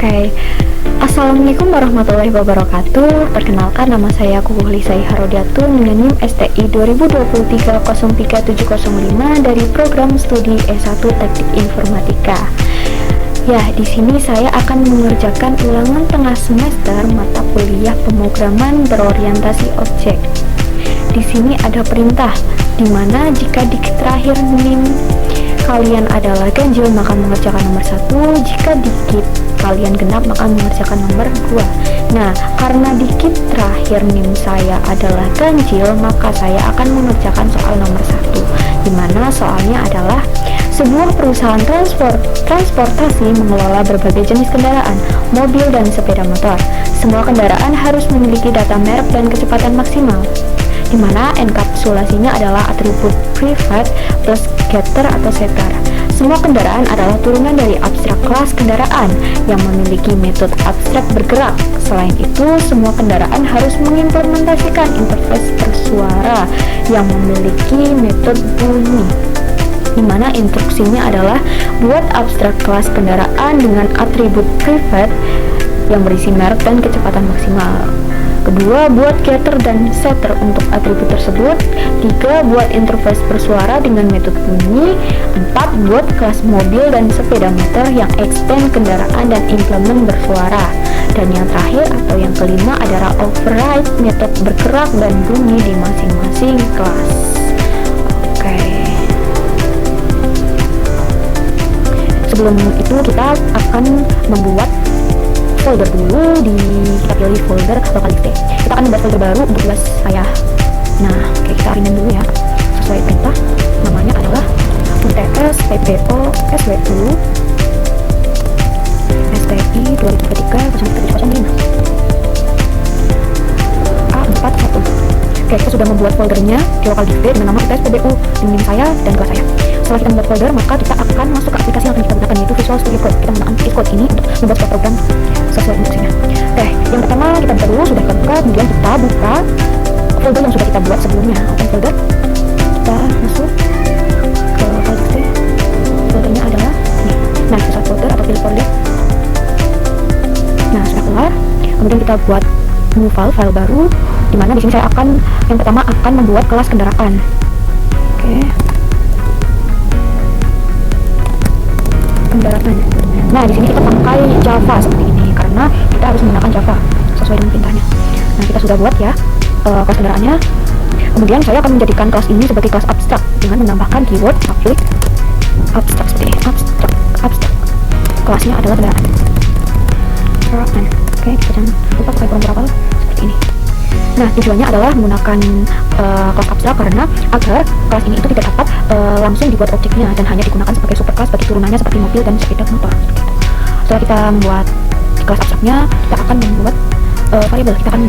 Oke, Assalamualaikum warahmatullahi wabarakatuh. Perkenalkan, nama saya Kukuh Lisai Harodiatun dengan NIM STI 2023-03705 dari program studi S1 Teknik Informatika. Ya, di sini saya akan mengerjakan ulangan tengah semester mata kuliah pemrograman berorientasi objek. Di sini ada perintah, di mana jika di terakhir NIM kalian adalah ganjil maka mengerjakan nomor 1, jika dikit kalian genap maka mengerjakan nomor 2. Nah, karena dikit terakhir NIM saya adalah ganjil, maka saya akan mengerjakan soal nomor 1, dimana soalnya adalah sebuah perusahaan transportasi mengelola berbagai jenis kendaraan, mobil dan sepeda motor. Semua kendaraan harus memiliki data merek dan kecepatan maksimal, di mana enkapsulasinya adalah atribut prefat plus getter atau setter. Semua kendaraan adalah turunan dari abstrak kelas kendaraan yang memiliki metode abstrak bergerak. Selain itu, semua kendaraan harus mengimplementasikan interface bersuara yang memiliki metode bunyi, di mana instruksinya adalah buat abstrak kelas kendaraan dengan atribut prefat yang berisi merek dan kecepatan maksimal. Kedua, buat getter dan setter untuk atribut tersebut. 3, buat interface bersuara dengan metode bunyi. 4, buat kelas mobil dan sepeda motor yang extend kendaraan dan implement bersuara. Dan yang terakhir atau yang kelima adalah override metode bergerak dan bunyi di masing-masing kelas. Oke. Sebelum itu kita akan membuat folder dulu. Kita pilih folder localist. Kita akan membuat folder baru untuk tugas saya. Nah, oke, kita rename dulu ya sesuai perintah. Namanya adalah UTS PPO SW2 STI 2023-03705 A41. Oke, kita sudah membuat foldernya di localist dengan nama UTS PBU, NIM saya dan kelas saya. Setelah kita membuat folder, maka kita akan masuk ke aplikasi yang akan kita gunakan, yaitu Visual Studio Code. Kita menggunakan VS Code ini untuk membuat sebuah program sesuai instruksinya. Oke, yang pertama kita buka dulu, sudah kita buka, kemudian kita buka folder yang sudah kita buat sebelumnya. Open folder, kita masuk ke localist. Foldernya adalah ini. Nah, Visual Folder atau pilih folder. Nah, sudah keluar. Kemudian kita buat new file baru, dimana di sini saya akan yang pertama akan membuat kelas kendaraan. Oke. Kendaraan. Nah, di sini kita pakai Java seperti ini karena kita harus menggunakan Java sesuai dengan perintahnya. Nah, kita sudah buat ya kelas kendaraannya. Kemudian saya akan menjadikan kelas ini sebagai kelas abstrak dengan menambahkan keyword public abstrak seperti ini. Abstrak. Kelasnya adalah kendaraan. Oke, kita jangan lupa pakai program seperti ini. Nah, tujuannya adalah menggunakan kelas abstrak karena agar kelas ini itu tidak dapat langsung dibuat objeknya dan hanya digunakan sebagai superclass bagi turunannya seperti mobil dan sepeda motor. Setelah kita membuat kelas abstraknya, kita akan membuat variabel. Kita akan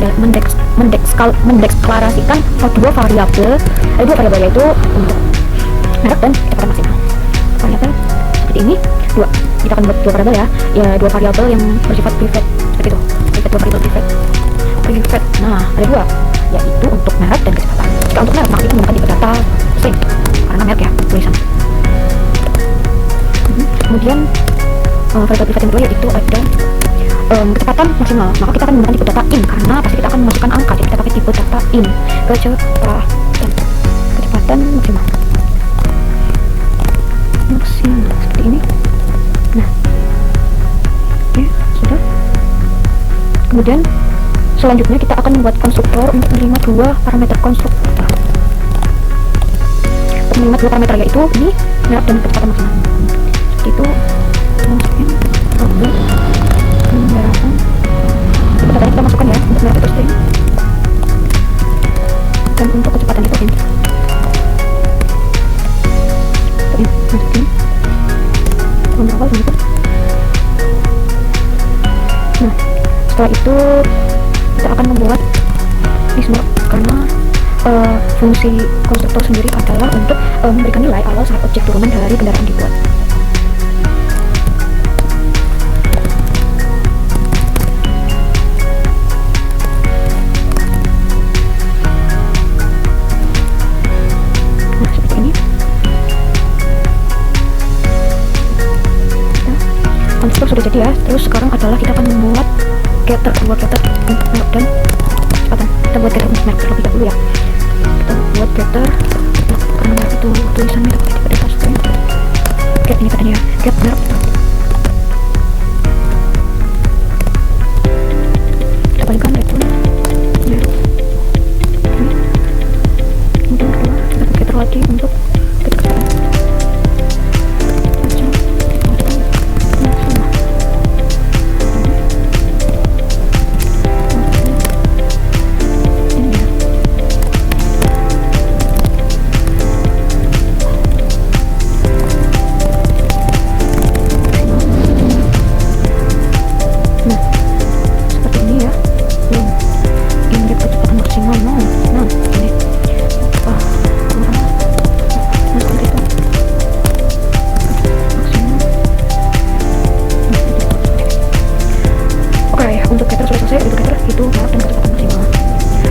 mendeklarasikan dua variabel. Ada dua variabel, yaitu untuk merek dan kecepatan maksimal. Variabel seperti ini, dua. Kita akan buat dua variabel ya, dua variabel yang bersifat private seperti itu. Dua variabel private. Nah, ada dua, yaitu untuk merek dan kecepatan. Jika untuk merek, maka kita menggunakan tipe data string karena merek ya, tulisan. Kemudian variabel private yang kedua yaitu ada kecepatan maksimal, maka kita akan menggunakan tipe data in karena pasti kita akan memasukkan angka, jadi kita pakai tipe data in. Kecepatan maksimal seperti ini. Nah, oke, sudah. Kemudian selanjutnya kita akan membuat konstruktor untuk menerima dua parameter konstruktor. Untuk menerima dua parameter yaitu ini merek dan kecepatan maksimal. Seperti itu. Masukin public kendaraan. Tipe datanya kita masukkan ya, untuk merek itu string dan untuk kecepatan itu int. Masukin berapa gitu. Nah, setelah itu kita akan membuat listmap karena fungsi konstruktor sendiri adalah untuk memberikan nilai awal saat objek turunan dari kendaraan dibuat. Nah, seperti ini. Konstruktor sudah jadi ya. Terus sekarang adalah kita akan membuat getter, buat getter untuk merek dan kecepatan. Kita buat getter untuk merek terlebih dahulu ya. Kita buat getter karena merek itu tulisannya ada pada tas screen. Get ini katanya, get merek. Kita balikan itu. Ya. Kemudian kedua kita buat getter lagi untuk getter kecepatan. Untuk getter sudah selesai, untuk getter itu merek dan kecepatan maksimal.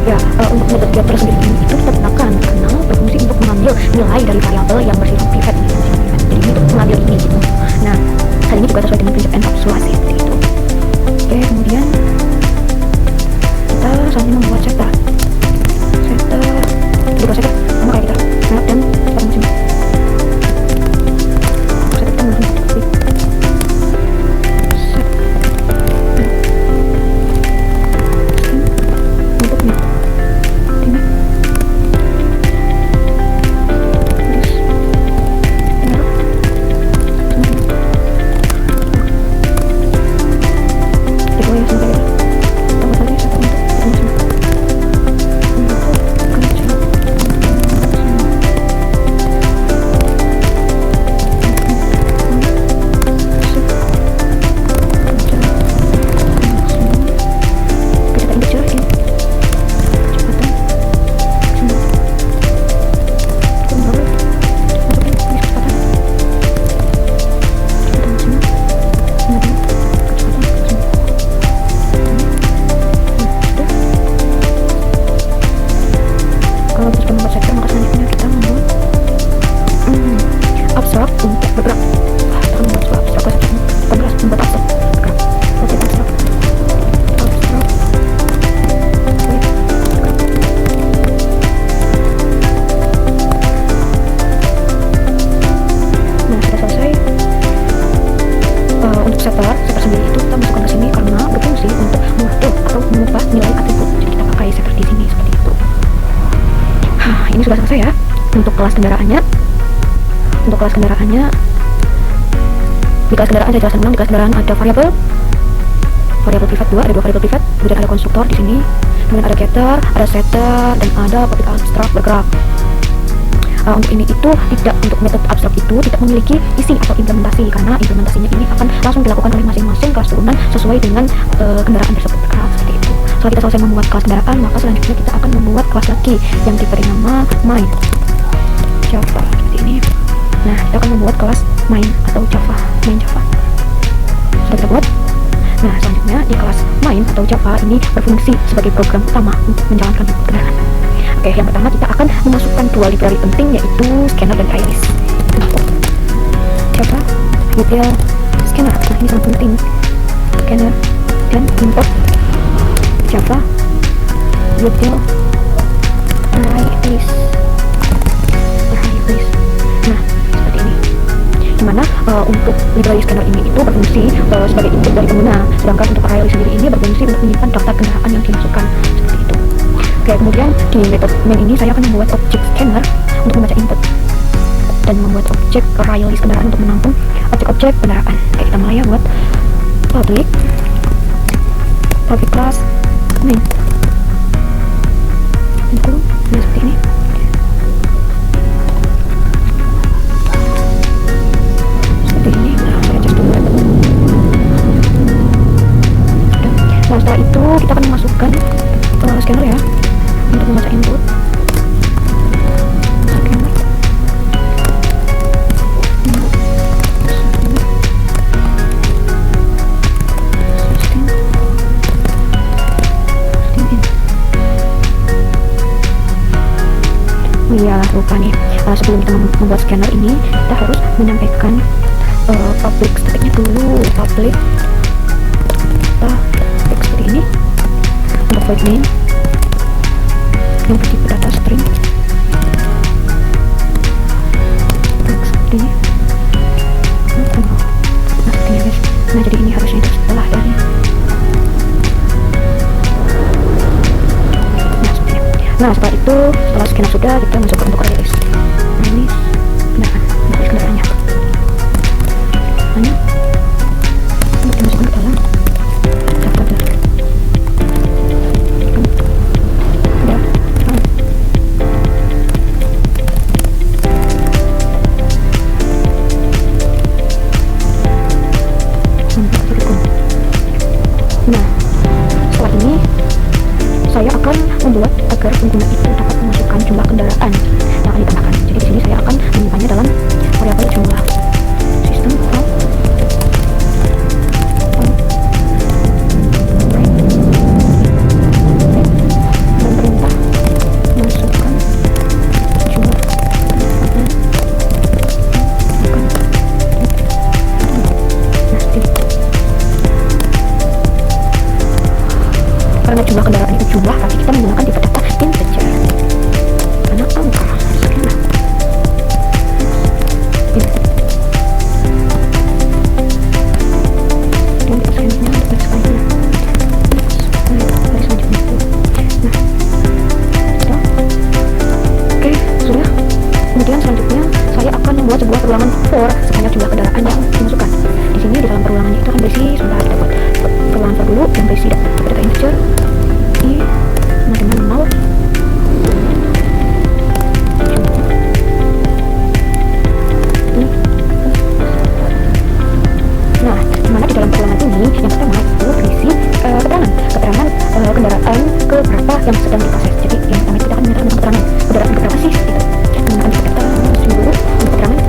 Ya, untuk method getter sendiri itu kita gunakan karena berfungsi untuk mengambil nilai dari variabel yang bersifat private. Jadi ini untuk mengambil ini gitu. Nah, hal ini juga sesuai dengan prinsip enkapsulasi seperti itu. Oke, kemudian kita selanjutnya membuat setter. Juga setter sama kayak getter, merek dan kecepatan maksimal. Setter kita menggunakan setter sendiri itu kita masukkan ke sini karena berfungsi untuk mengatur atau mengubah nilai atribut. Jadi kita pakai setter di sini seperti itu. Ini sudah selesai ya. Untuk kelas kendaraannya, di kelas kendaraan saya jelaskan ulang. Di kelas kendaraan ada variabel privat 2, ada 2 variabel privat, kemudian ada konstruktor di sini, kemudian ada getter, ada setter, dan ada public abstrak bergerak. Untuk ini itu tidak, untuk metode abstrak itu tidak memiliki isi atau implementasi karena implementasinya ini akan langsung dilakukan oleh masing-masing kelas turunan sesuai dengan kendaraan tersebut. Seperti itu. Setelah kita selesai membuat kelas kendaraan, maka selanjutnya kita akan membuat kelas lagi yang diberi nama main Java seperti ini. Nah, kita akan membuat kelas main atau Java, main Java. Sudah kita buat. Nah, selanjutnya di kelas main atau Java ini berfungsi sebagai program utama untuk menjalankan kendaraan. Oke, yang pertama kita akan memasukkan dua library penting yaitu scanner dan iris. Java util scanner, nah ini sangat penting. Scanner dan import Java util iris. Nah, seperti ini. Dimana untuk library scanner ini itu berfungsi sebagai input dari pengguna, sedangkan untuk iris sendiri ini berfungsi untuk menyimpan daftar kendaraan yang dimasukkan. Seperti itu. Oke, kemudian di metode main ini saya akan membuat objek scanner untuk membaca input dan membuat objek railis kendaraan untuk menampung objek-objek kendaraan. Oke, kita mulai ya buat public class main. Nah, seperti ini. Seperti ini. Nah, saya adjust dulu. Nah, setelah itu kita akan memasukkan scanner ya untuk membaca input. Iya, lupa nih. Sebelum kita membuat scanner ini, kita harus menyampaikan public statiknya dulu, public seperti ini untuk void main yang bertipe data string seperti ini. Nah jadi ini harusnya itu setelah dari setelah itu, setelah scanner sudah, kita masuk ke untuk release. Nah ini kendaraannya ini dimasukkan ke dalam daftar Nah setelah ini saya akan membuat agar pengguna itu dapat memasukkan jumlah kendaraan yang akan ditambahkan. Jadi di sini saya akan menyimpannya dalam variabel jumlah. Sistem karena jumlah kendaraan itu jumlah, tapi kita menggunakan tipe data integer karena angka skema. Dan kita scannya untuk sekalinya. Dari selanjutnya itu. Nah, oke, sudah. Kemudian selanjutnya saya akan membuat sebuah perulangan for sebanyak jumlah kendaraan yang dimasukkan. Di sini di dalam perulangannya itu akan berisi, sebentar kita buat perulangan for dulu yang berisi data integer. Maksimal nah, dimana di dalam perulangan ini yang pertama itu berisi keterangan kendaraan ke berapa yang sedang diproses. Jadi yang pertama kita akan menyatakan keterangan kendaraan ke berapa sih gitu. Menggunakan data dulu untuk keterangan.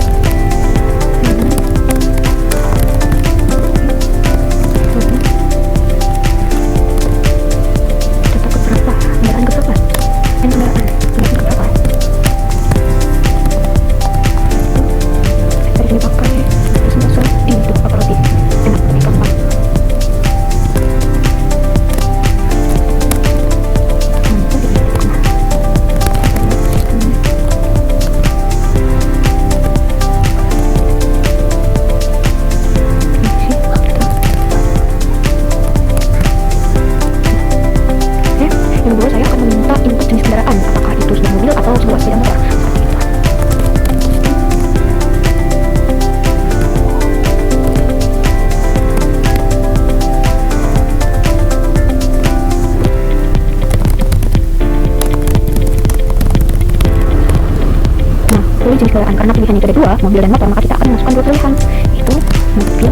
Jenis kendaraan, karena pilihan itu ada dua, mobil dan motor, maka kita akan masukkan dua pilihan, yaitu mobil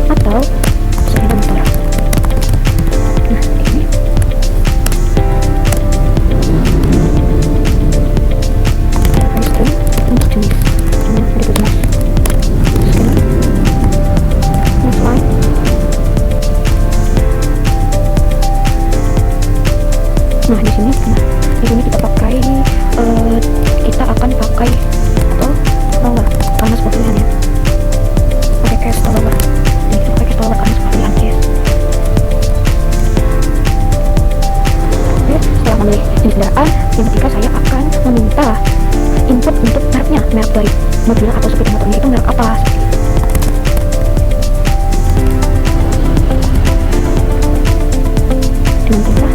atau sepeda motor. Nah, ini untuk jenis ada dua jenis. Nah, di sini kita pakai kita akan pakai atau lower karena sebuah pilihannya pakai case atau lower. Jadi kita pakai case lower karena sebuah pilihan case. Oke, setelah memilih jenis kendaraan, yang ketiga saya akan meminta input untuk mereknya, merek dari mobil atau sepeda motornya itu merek apa. Dengan kita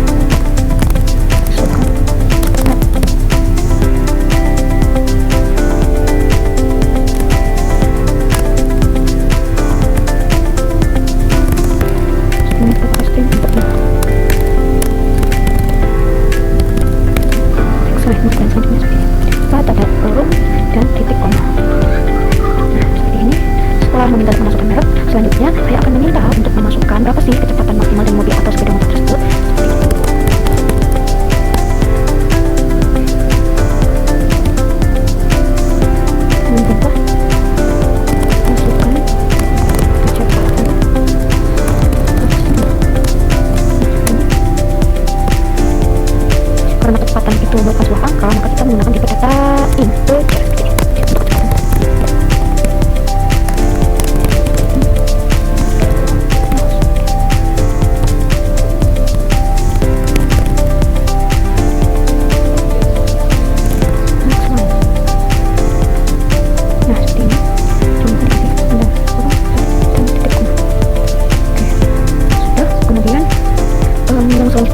meminta memasukkan merek. Selanjutnya saya akan meminta untuk memasukkan berapa sih kecepatan maksimal dari mobil atau sepeda motor tersebut. Meminta masukkan kecepatan. Karena kecepatan itu bukan sebuah angka, maka kita menggunakan tipe data integer.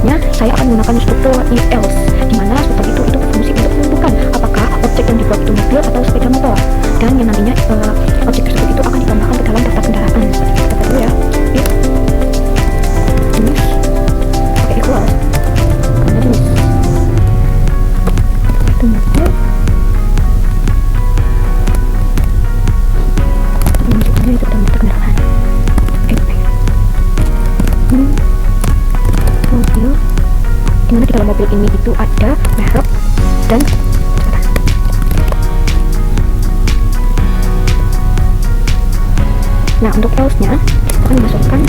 Selanjutnya, saya akan menggunakan struktur if else, di mana struktur itu berfungsi untuk menentukan apakah objek yang dibuat itu mobil atau sepeda motor, dan yang nantinya objek tersebut itu akan ditambahkan ke dalam daftar kendaraan. Kita dulu ya. If jenis pakai equals karena jenis itu mobil, masuknya itu dalam daftar kendaraan. Mobil, dimana di dalam mobil ini itu ada merek dan kecepatan. Nah, untuk else-nya akan dimasukkan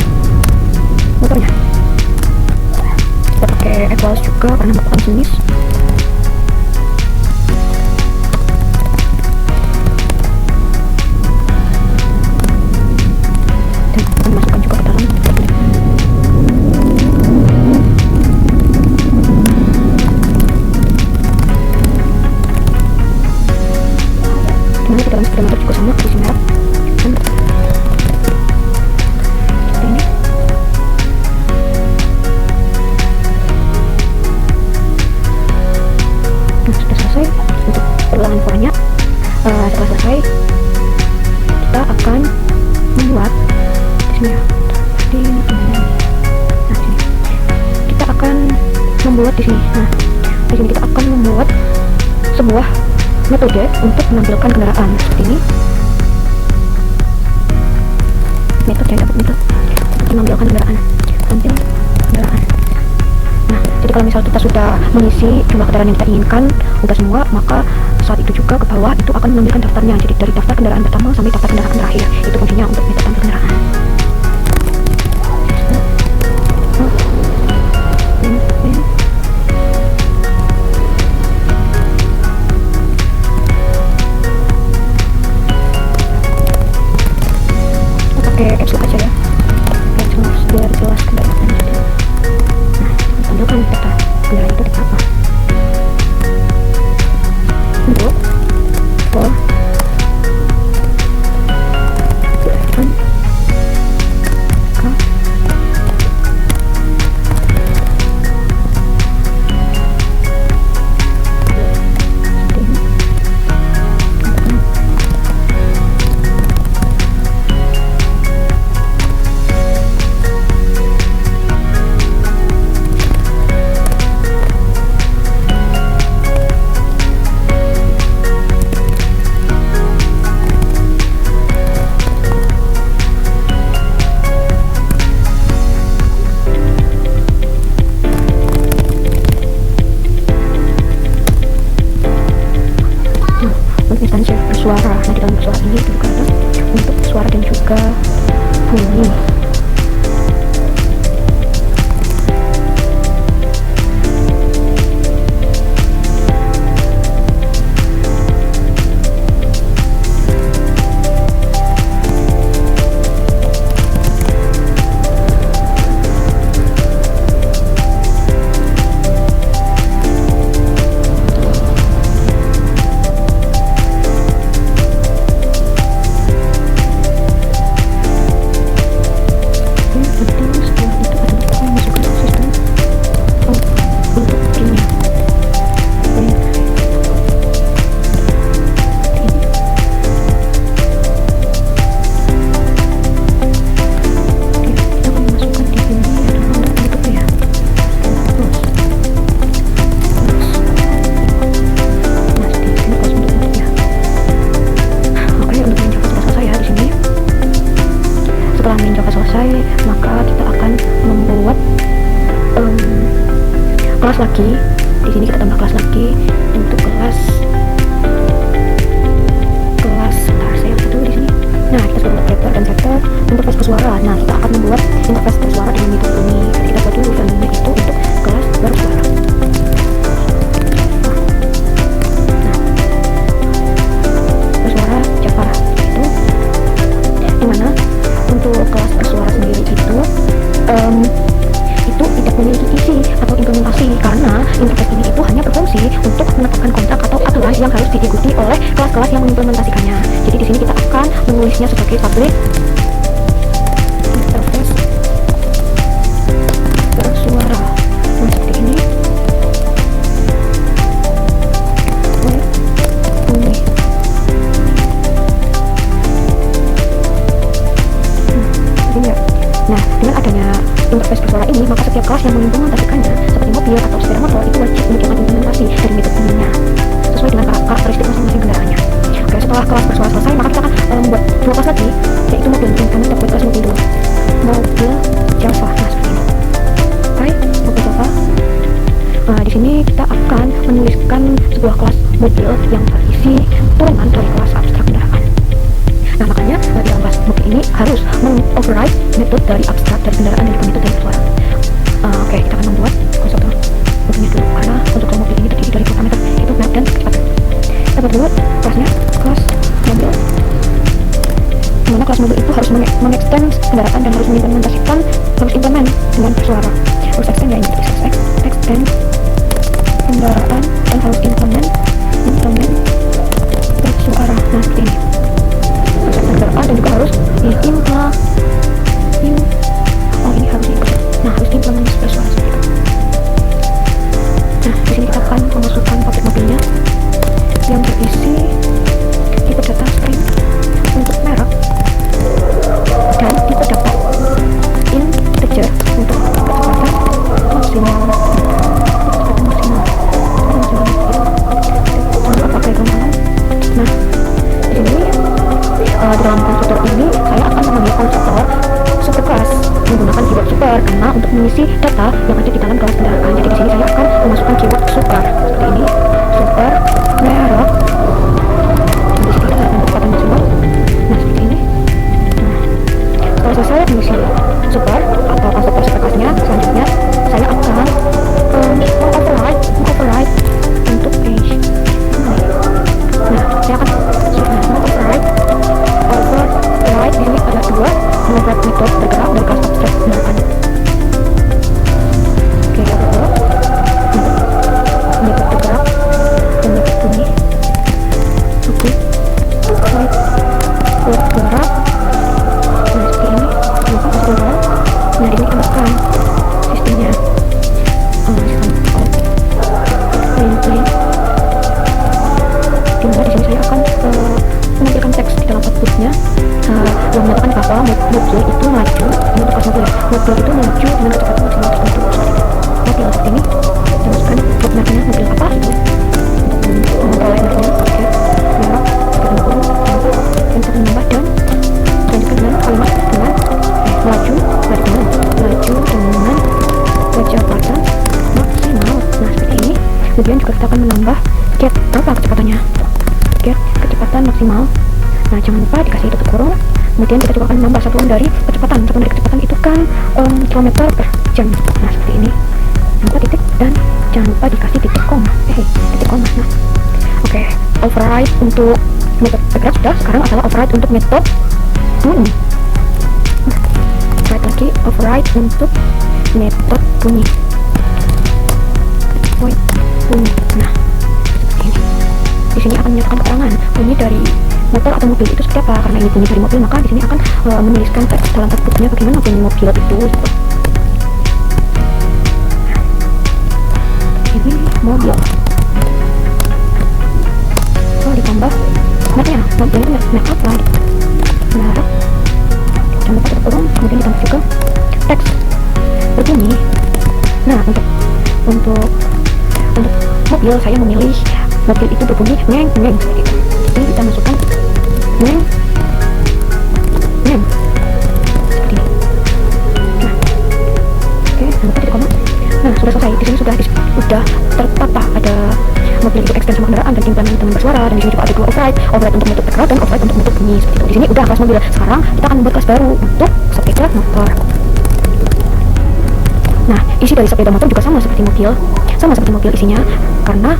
motornya. Kita pakai equals juga karena merupakan jenis. Dan akan dimasukkan juga ke dalam dimana di dalam sepeda motor juga sama berisi merek dan seperti ini. Nah, sudah selesai untuk perulangan formnya. Setelah selesai, kita akan membuat di sini ya. Di sini. Nah, di sini kita akan membuat di sini. Nah, di sini kita akan membuat sebuah metode untuk menampilkan kendaraan seperti ini. Metode yang dapat metode untuk menampilkan kendaraan, tampil kendaraan. Nah, jadi kalau misal kita sudah mengisi jumlah kendaraan yang kita inginkan udah semua, maka saat itu juga ke bawah itu akan menampilkan daftarnya. Jadi dari daftar kendaraan pertama sampai daftar kendaraan terakhir, itu fungsinya untuk metode tampil kendaraan. Pakai caps lock aja ya, biar jelas kendaraan. Nah, tampilkan data kendaraan itu di apa. Untuk for kendaraan instansi bersuara. Nah, di dalam bersuara ini juga ada untuk suara dan juga bunyi. Kelas lagi, di sini kita tambah kelas lagi untuk kelas bentar, saya itu di sini. Nah, kita sudah buat chapter dan chapter untuk kelas bersuara. Nah, kita akan membuat interface bersuara dengan metode ini. Jadi kita buat dulu filenya itu untuk kelas bersuara. Nah, bersuara Java itu dimana untuk kelas bersuara sendiri itu tidak memiliki isi atau implementasi, karena interface ini itu hanya berfungsi untuk menetapkan kontrak atau aturan yang harus diikuti oleh kelas-kelas yang mengimplementasikannya. Jadi di sini kita akan menulisnya sebagai public interface bersuara. Nah, dengan adanya interface bersuara ini, maka setiap kelas yang mengimplementasikannya seperti mobil atau sepeda motor itu wajib menyediakan implementasi dari metode bunyinya sesuai dengan karakteristik masing-masing kendaraannya. Oke, setelah kelas bersuara selesai, maka kita akan membuat dua kelas lagi, yaitu mobil. Kami kita buat kelas mobil dulu. Mobil Java. Nah, seperti ini. Hai, mobil Java. Di sini kita akan menuliskan sebuah kelas mobil yang berisi turunan dari kelas abstrak kendaraan. Nah, makanya di dalam kelas mobil ini harus mengoverride metode dari abstrak dari kendaraan dan metode dari suara. Oke, kita akan membuat konstruktor mobilnya dulu, karena konstruktor mobil ini terdiri dari dua parameter, yaitu merek dan kecepatan. Kita buat dulu kelasnya, kelas mobil, dimana kelas mobil itu harus mengextend kendaraan dan harus mengimplementasikan, harus implement dengan bersuara. Harus extend ya, ini extend kendaraan dan harus implement bersuara. Nah, seperti ini. Harus kendaraan dan juga harus ini harus diimplement. Nah, harus diimplement bersuara seperti itu. Nah, di sini kita akan memasukkan pabrik mobilnya yang berisi tipe data string untuk merek dan tipe data integer untuk kecepatan maksimal. Nah, di sini di dalam konstruktor ini saya akan memanggil konstruktor superclass menggunakan keyword super karena untuk mengisi data yang ada di dalam kelas kendaraan. Jadi di sini saya akan memasukkan keyword super seperti ini, super merek. Di sini kita akan kecepatan maksimal. Nah, seperti ini. Nah, setelah selesai mengisi super atau konstruktor superclassnya, selanjutnya saya akan mengoverride untuk page. Nah, saya akan mengoverride di sini ada dua mengoverride metode bergerak dari kelas abstrak kendaraan. Oke, kita buat metode bergerak dan metode bunyi. Oke, bergerak. Nah, seperti ini. Nah, di sini kita masukkan sistemnya. Dimana di sini saya akan menampilkan teks di dalam outputnya yang menyatakan bahwa mobil itu maju untuk kelas mobil. Mobil itu maju dengan kecepatan maksimal tertentu. Mobil seperti ini. Kita masukkan merknya mobil apa itu. Oleh merknya, oke. Merek, kita kurung, dan kita menambah dan lanjutkan dengan kalimat dengan maju dengan kecepatan maksimal. Nah, seperti ini. Kemudian juga kita akan menambah get berapa kecepatannya, get kecepatan maksimal. Nah, jangan lupa dikasih tutup kurung. Kemudian kita juga akan menambah satuan dari kecepatan. Satuan dari kecepatan itu kan kilometer per jam. Nah, seperti ini. Nampak titik dan jangan lupa dikasih titik koma. Titik koma. Nah, oke. Override untuk metode bergerak sudah. Sekarang adalah override untuk metode bunyi. Nah, lagi override untuk metode bunyi. Bunyi. Nah, seperti ini. Di sini akan menyatakan keterangan bunyi dari motor atau mobil itu seperti apa. Karena ini bunyi dari mobil, maka di sini akan menuliskan teks dalam outputnya bagaimana bunyi mobil itu. Ini mobil. Ditambah mereknya, mobilnya merek apa? Merek. Jangan lupa tutup kurung. Kemudian ditambah juga teks berbunyi. Nah, untuk mobil saya memilih mobil itu berbunyi neng seperti itu. Ini kita masukkan neng seperti ini. Nah, oke, jangan lupa titik koma. Nah, sudah selesai. Di sini sudah tertata ada mobil itu extend sama kendaraan dan implemen bersuara, dan di sini juga ada dua override untuk metode bergerak dan override untuk metode bunyi seperti itu. Di sini udah kelas mobil. Sekarang kita akan membuat kelas baru untuk sepeda motor. Nah, isi dari sepeda motor juga sama seperti mobil isinya, karena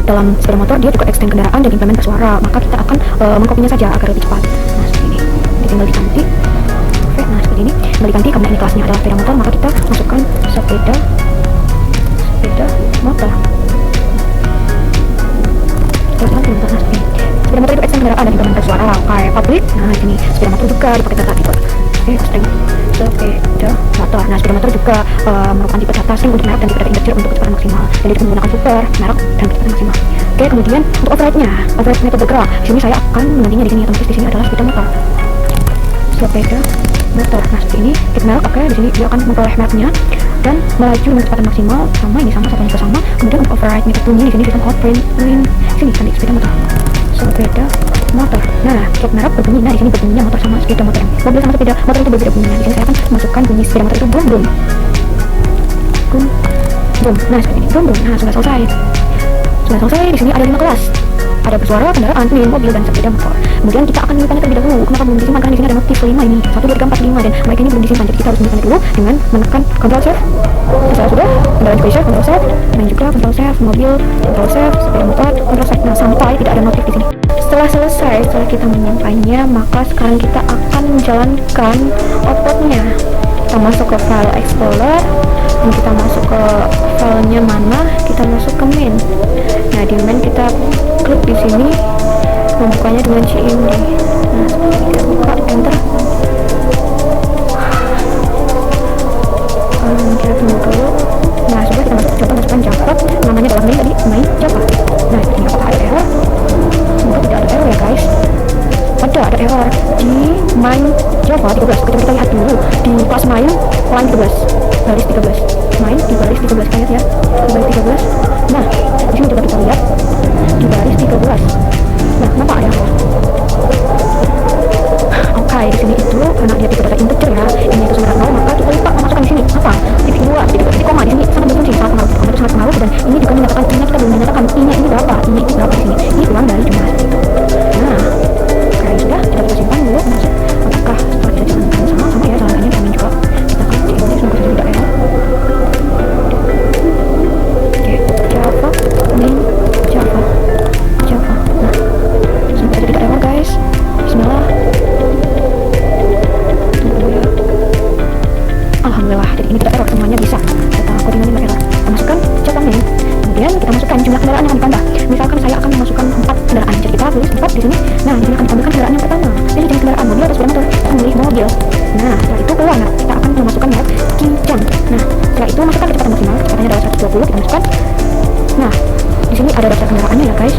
dalam sepeda motor dia juga extend kendaraan dan implemen bersuara, maka kita akan mengkopinya saja agar lebih cepat. Nah, seperti ini. Jadi tinggal diganti. Oke, nah seperti ini. Tinggal diganti karena ini kelasnya adalah sepeda motor, maka kita masukkan sepeda motor. Sepeda motor itu extend kendaraan dan implemen bersuara kayak public. Nah, di sini sepeda motor juga dipakai data tipe extend sepeda motor. Nah, sepeda motor juga merupakan tipe data string untuk merek dan tipe data integer untuk kecepatan maksimal. Jadi kita menggunakan super, merek, dan kecepatan maksimal. Oke, kemudian untuk override metode bergerak. Di sini saya akan menggantinya di sini, otomatis di sini adalah sepeda motor. Sepeda motor. Nah seperti ini, hit merek. Oke, di sini dia akan memperoleh mereknya dan melaju dengan kecepatan maksimal sama, ini sama, satunya juga sama. Kemudian untuk override method bunyi di sini sistem outprint sini kan di sepeda motor. Sepeda motor. Nah, hit merek berbunyi. Nah di sini berbunyinya motor sama sepeda motor. Mobil sama sepeda motor itu berbeda bunyinya. Di sini saya akan masukkan bunyi sepeda motor itu brum brum. Brum brum. Nah seperti ini, brum brum. Nah sudah selesai. Sudah selesai. Di sini ada 5 kelas. Ada bersuara, kendaraan, mobil, dan sepeda motor. Kemudian kita akan menyimpannya terlebih dahulu. Kenapa belum disimpan? Karena di sini ada notif 5 ini. 1, 2, 3, 4, 5 dan mic ini belum disimpan. Jadi kita harus menyimpannya dulu dengan menekan Ctrl Save. Saya sudah, kendaraan juga save, Ctrl Save, dan juga Ctrl Save, mobil, Ctrl Save, sepeda motor, Ctrl Save. Nah sampai tidak ada notif di sini. Setelah selesai, setelah kita menyimpannya, maka sekarang kita akan menjalankan outputnya. Kita masuk ke file Explorer dan kita masuk ke filenya mana, kita masuk ke main. Nah di main kita klik di sini, membukanya dengan CMD. Nah seperti kita buka, enter. Kita tunggu dulu. Nah sudah, kita coba masukkan Java, namanya dalam main tadi main Java. Nah ini apakah ada error? Semoga tidak ada error ya guys. Ada error di main Java 13. Ketika kita lihat dulu di kelas main line 13 baris 13, main di baris 13, kita lihat ya di baris 13. Nah di sini coba kita lihat di baris 13. Nah kenapa ada error? Oke, di sini itu karena dia tipe data integer ya, ini itu sama 0, maka kita lupa memasukkan di sini apa? Titik 2, titik koma di sini sangat berfungsi, sangat pengaruh. Koma itu sangat pengaruh dan ini juga menyatakan I-nya, kita belum menyatakan I-nya ini berapa, I-nya itu berapa di sini. Ini ulang dari jumlah itu. Nah, oke sudah, kita simpan dulu. Masuk. Apakah setelah kita jalankan sama ya jalanannya kami juga kita klik di sini, semoga saja tidak error. Oke, Java, main Java. Nah, semoga saja tidak error guys. Bismillah. Alhamdulillah, jadi ini tidak error, semuanya bisa. Kita codingan ini error. Kita masukkan Java main. Kemudian kita masukkan jumlah kendaraan yang akan ditambah. Misalkan saya akan memasukkan 4 kendaraan, jadi kita tulis 4 di sini. Nah, di sini akan ditambahkan kendaraan yang pertama. Jadi jenis kendaraan mobil atau sepeda motor, kita memilih mobil. Nah, setelah itu keluar, kita akan memasukkan merek Kijang. Nah, setelah itu masukkan kecepatan maksimal, kecepatannya adalah 120, kita masukkan. Nah, di sini ada daftar kendaraannya ya guys.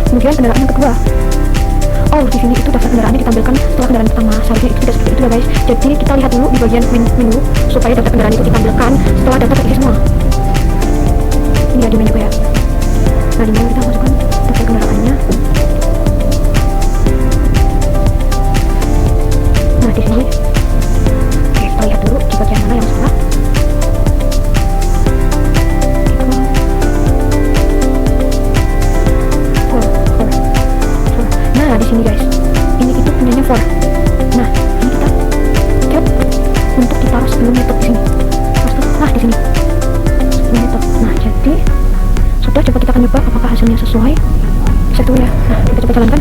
Kemudian kendaraan yang kedua. Oh, di sini itu daftar kendaraannya ditampilkan setelah kendaraan pertama. Seharusnya itu tidak seperti itu ya guys. Jadi kita lihat dulu di bagian menu supaya daftar kendaraan itu ditampilkan setelah daftar terisi semua. Ini ya di menu ya. Nah, di menu kita masukkan daftar kendaraannya. Nah, di sini. Oke, kita lihat dulu di bagian mana yang salah. Nah, di sini guys, ini itu punyanya for. Nah, ini kita cek untuk ditaruh sebelum metode di sini. Nah, di sini sebelum metode. Nah, jadi sudah, coba kita akan coba apakah hasilnya sesuai. Bisa dulu ya. Nah, kita coba jalankan.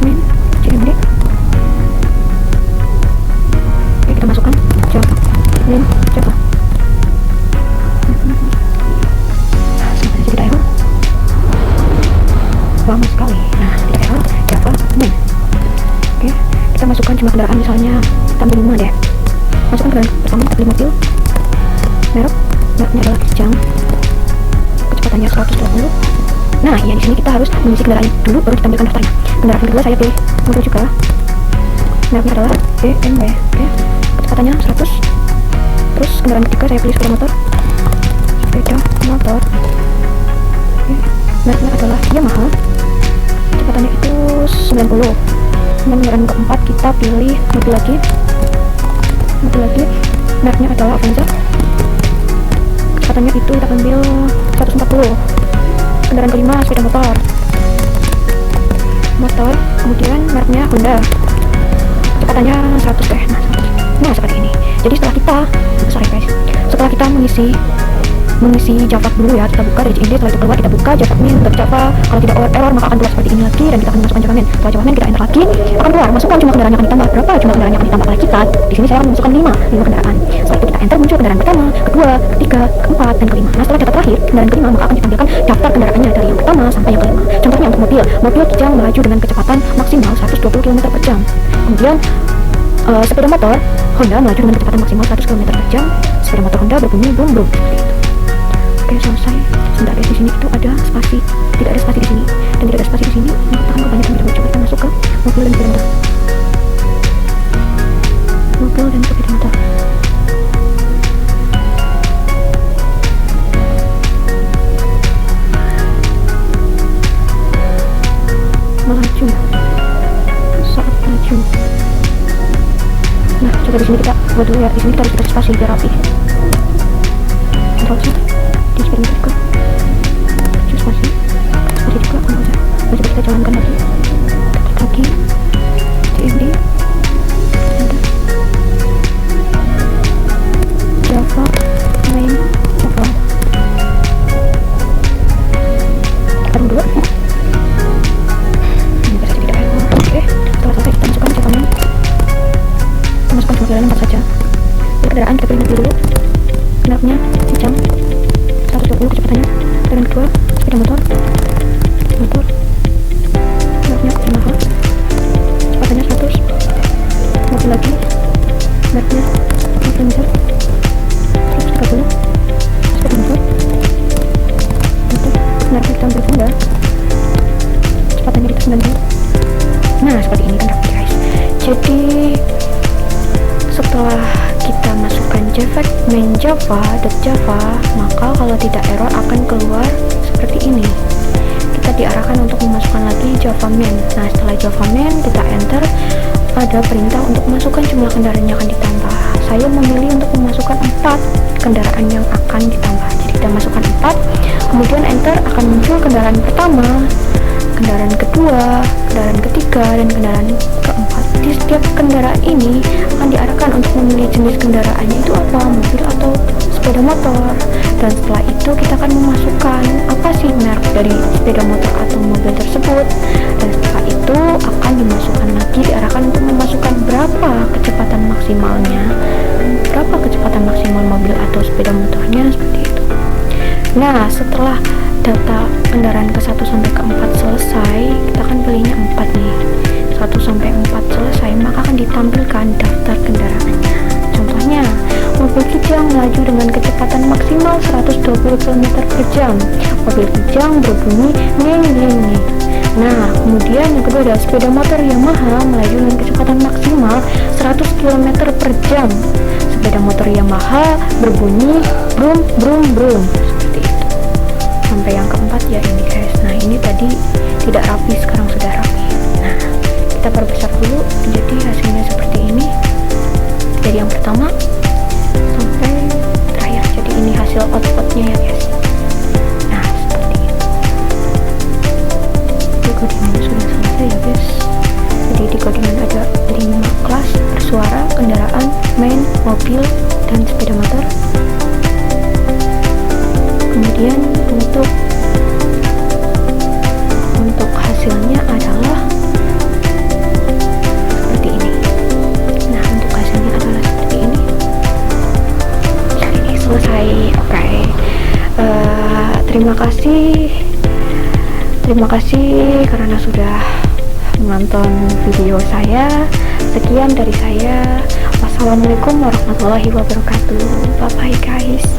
Main CMD. Oke, kita masukkan Java. Main Java. Semoga saja tidak error. Lama sekali. Nah, tidak error, Java main. Oke, kita masukkan jumlah kendaraan, misalnya kita ambil 5 deh. Masukkan kendaraan pertama, kita pilih mobil. Mereknya adalah Kijang. Kecepatannya 120. Nah, ya di sini kita harus mengisi kendaraan dulu baru ditampilkan daftarnya. Kendaraan kedua saya pilih mobil juga. Mereknya adalah BMW. Oke, kecepatannya 100. Terus kendaraan ketiga saya pilih sepeda motor. Sepeda motor. Oke, mereknya adalah Yamaha. Kecepatannya itu 90. Dan kendaraan keempat kita pilih mobil lagi. Mereknya adalah Avanza. Kecepatannya itu kita ambil 140. Kendaraan kelima sepeda motor. Kemudian mereknya Honda. Kecepatannya 100 deh. Nah, seperti ini. Jadi setelah kita mengisi Java dulu ya, kita buka dari CMD, setelah itu keluar kita buka Java main untuk Java. Kalau tidak error maka akan keluar seperti ini lagi dan kita akan masukkan Java main. Setelah Java main kita enter lagi, akan keluar masukkan jumlah kendaraan yang akan ditambah. Berapa jumlah kendaraan yang akan ditambah oleh kita? Di sini saya akan memasukkan 5 kendaraan. Setelah itu kita enter, muncul kendaraan pertama, kedua, ketiga, keempat, dan kelima. Nah, setelah data terakhir kendaraan kelima maka akan ditampilkan daftar kendaraannya dari yang pertama sampai yang kelima. Contohnya untuk mobil Kijang melaju dengan kecepatan maksimal 120 km/jam. Kemudian sepeda motor Honda melaju dengan kecepatan maksimal 100 km/jam. Sepeda motor Honda berbunyi brum brum. Oke, Oke, selesai. Sebentar guys, di sini itu ada spasi, tidak ada spasi di sini dan tidak ada spasi di sini. Maka kita akan kembali dan coba kita masuk ke mobil dan sepeda motor. Mobil dan sepeda motor. Melaju saat melaju. Nah, coba di sini kita buat dulu ya. Di sini kita harus kasih spasi biar rapi. Control C di sepeda motor juga. Kasih spasi. Spasi juga kalau aja. Coba kita jalankan lagi. Tekan lagi. CMD. Java main Java. Taruh dulu. Jalan 4 saja. Kendaraan kita pilih dulu. Kendaranya jam 120 kecepatannya. Kendaraan kedua sepeda motor. Kendaranya Yamaha. Kecepatannya 100. Mobil lagi. Kendaranya Ranger 130. Sepeda motor. Kendaraan kita ambil Honda. Kecepatannya kita 90. Nah, seperti ini kan rapi guys. Jadi setelah kita masukkan main java.java, maka kalau tidak error akan keluar seperti ini. Kita diarahkan untuk memasukkan lagi java main. Nah, setelah java main kita enter, ada perintah untuk masukkan jumlah kendaraan yang akan ditambah. Saya memilih untuk memasukkan 4 kendaraan yang akan ditambah. Jadi kita masukkan 4, kemudian enter, akan muncul kendaraan pertama, kendaraan kedua, kendaraan ketiga, dan kendaraan keempat. Di setiap kendaraan ini akan diarahkan untuk memilih jenis kendaraannya itu apa, mobil atau sepeda motor. Dan setelah itu kita akan memasukkan apa sih merek dari sepeda motor atau mobil tersebut. Dan setelah itu akan dimasukkan lagi, diarahkan untuk memasukkan berapa kecepatan maksimalnya, berapa kecepatan maksimal mobil atau sepeda motornya, seperti itu. Nah, setelah data kendaraan ke-1 sampai ke-4 selesai, kita akan pilihnya 4 nih. 1 sampai 4 selesai, maka akan ditampilkan daftar kendaraannya. Contohnya, mobil Kijang melaju dengan kecepatan maksimal 120 km per jam. Mobil Kijang berbunyi neng. Nah, kemudian yang kedua ada sepeda motor Yamaha melaju dengan kecepatan maksimal 100 km per jam. Sepeda motor Yamaha berbunyi brum. Seperti itu. Sampai yang keempat ya ini guys. Nah, ini tadi tidak rapi, sekarang sudah rapi. Nah, kita perbesar dulu, jadi hasilnya seperti ini. Dari yang pertama sampai terakhir. Jadi ini hasil outputnya ya guys. Nah, seperti itu. Decodingnya sudah selesai ya guys. Jadi decodingan ada 5 kelas: bersuara, kendaraan, main, mobil, dan sepeda motor. Kemudian untuk hasilnya adalah seperti ini. Nah, untuk hasilnya adalah seperti ini. Jadi ini selesai. Oke. Terima kasih karena sudah menonton video saya. Sekian dari saya. Wassalamualaikum warahmatullahi wabarakatuh. Bye bye guys.